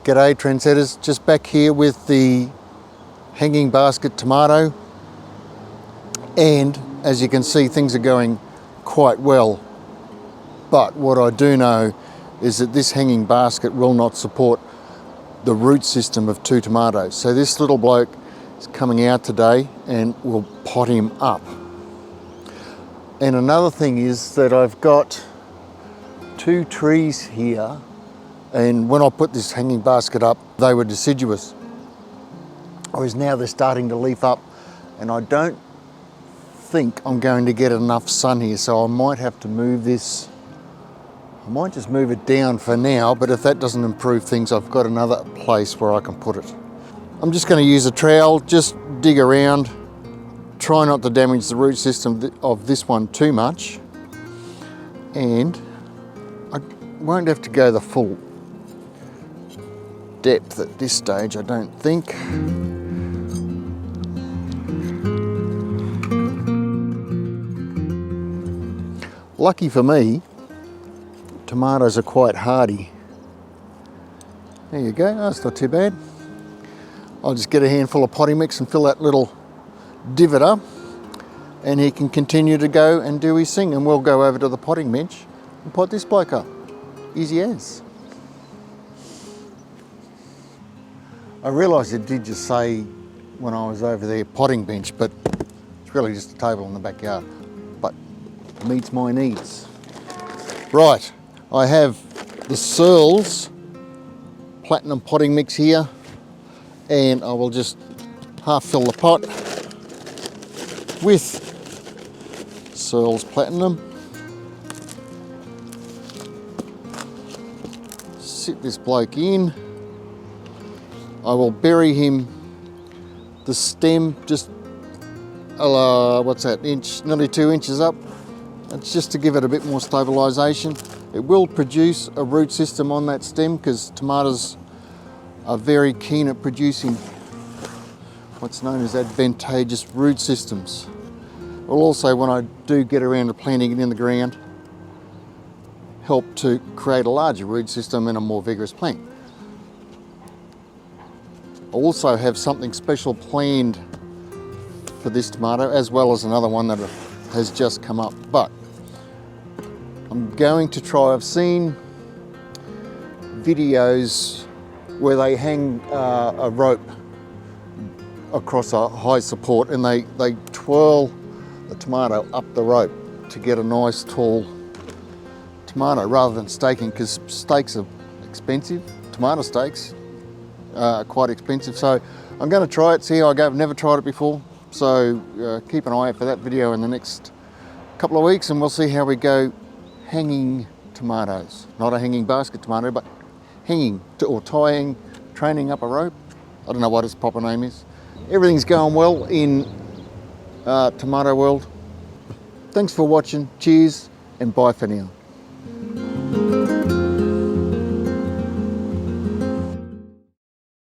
G'day trendsetters, just back here with the hanging basket tomato, and as you can see things are going quite well, but what I do know is that this hanging basket will not support the root system of 2 tomatoes. So this little bloke is coming out today and we'll pot him up. And another thing is that I've got 2 trees here, and when I put this hanging basket up, they were deciduous. Whereas now they're starting to leaf up, and I don't think I'm going to get enough sun here, so I might have to move this. I might just move it down for now, but if that doesn't improve things, I've got another place where I can put it. I'm just going to use a trowel, just dig around, try not to damage the root system of this one too much, and I won't have to go the full depth at this stage, I don't think. Lucky for me, tomatoes are quite hardy. There you go, that's not too bad. I'll just get a handful of potting mix and fill that little divot up, and he can continue to go and do his thing, and we'll go over to the potting bench and pot this bloke up. Easy as. I realised it did just say when I was over there potting bench, but it's really just a table in the backyard, but meets my needs. Right, I have the ℘𝕃𝔼𝔸𝕊 platinum potting mix here, and I will just half fill the pot with ℘𝕃𝔼𝔸𝕊 platinum. Sit this bloke in. I will bury him, the stem just, what's that, nearly 2 inches up. It's just to give it a bit more stabilisation. It will produce a root system on that stem because tomatoes are very keen at producing what's known as advantageous root systems. Will also, when I do get around to planting it in the ground, help to create a larger root system and a more vigorous plant. I also have something special planned for this tomato, as well as another one that has just come up, but I'm going to try, I've seen videos where they hang a rope across a high support and they twirl the tomato up the rope to get a nice tall tomato rather than staking, because stakes are expensive. Tomato stakes are quite expensive, so I'm going to try it, see how I go. I've never tried it before, so keep an eye out for that video in the next couple of weeks, and we'll see how we go hanging tomatoes. Not a hanging basket tomato, but hanging or tying, training up a rope. I don't know what its proper name is. Everything's going well in tomato world. Thanks for watching, cheers, and bye for now.